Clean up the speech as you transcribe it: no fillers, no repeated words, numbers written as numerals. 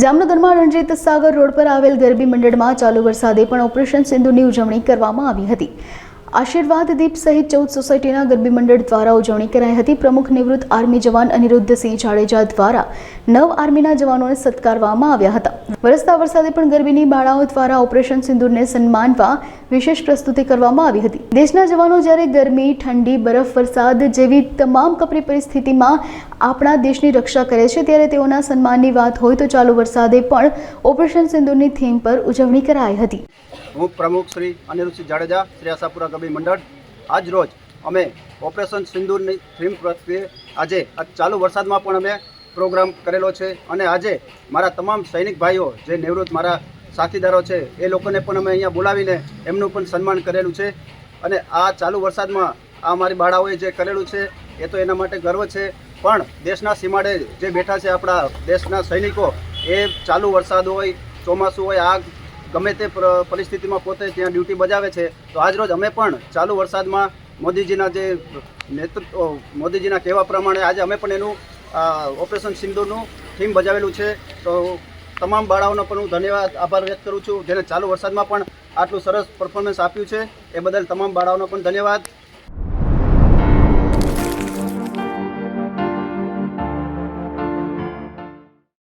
જામનગરમાં રણજીત સાગર રોડ પર આવેલ ગરબી મંડળમાં ચાલુ વરસાદે પણ ઓપરેશન સિંધુની ઉજવણી કરવામાં આવી હતી। આશીર્વાદ દીપ સહિત 14 સોસાયટીના ગરબી મંડળ દ્વારા ઉજવણી કરાઈ હતી। પ્રમુખ નિવૃત્ત આર્મી જવાન અનિરુદ્ધસિંહ જાડેજા દ્વારા 9 આર્મીના જવાનોને સત્કારવામાં આવ્યા હતા। વરસતા વરસાદે પણ ગરબીની બાળાઓ દ્વારા ઓપરેશન સિંદૂરને સન્માનવા વિશેષ પ્રસ્તુતિ કરવામાં આવી હતી। દેશના જવાનો જ્યારે ગરમી, ઠંડી, બરફ, વરસાદ જેવી તમામ કપરી પરિસ્થિતિમાં આપણા દેશની રક્ષા કરે છે, ત્યારે તેઓના સન્માનની વાત હોય તો ચાલુ વરસાદે પણ ઓપરેશન સિંદૂરની થીમ પર ઉજવણી કરાઈ હતી। હું પ્રમુખ શ્રી અનિરુદ્ધસિંહ જાડેજા, શ્રી આશાપુરા ગરબી મંડળ, આજ રોજ અમે ઓપરેશન સિંદૂરની થીમ પ્રત્યે આજે ચાલુ વરસાદમાં પણ અમે પ્રોગ્રામ કરેલો છે અને આજે મારા તમામ સૈનિક ભાઈઓ જે નિવૃત્ત મારા સાથીદારો છે એ લોકોને પણ અમે અહીંયા બોલાવીને એમનું પણ સન્માન કરેલું છે। અને આ ચાલુ વરસાદમાં આ અમારી બાળાઓએ જે કરેલું છે એ તો એના માટે ગર્વ છે, પણ દેશના સીમાડે જે બેઠા છે આપણા દેશના સૈનિકો, એ ચાલુ વરસાદ હોય, ચોમાસું હોય, આગ ગમે તે પરિસ્થિતિમાં પોતે ત્યાં ડ્યુટી બજાવે છે। તો આજરોજ અમે પણ ચાલુ વરસાદમાં મોદીજીના જે નેતૃત્વ, મોદીજીના કહેવા પ્રમાણે આજે અમે પણ એનું ઓપરેશન સિંદૂરનું થીમ બજાવેલું છે। તો તમામ બાળાઓનો પણ હું ધન્યવાદ, આભાર વ્યક્ત કરું છું, જેને ચાલુ વરસાદમાં પણ આટલું સરસ પરફોર્મન્સ આપ્યું છે। એ બદલ તમામ બાળાઓનો પણ ધન્યવાદ।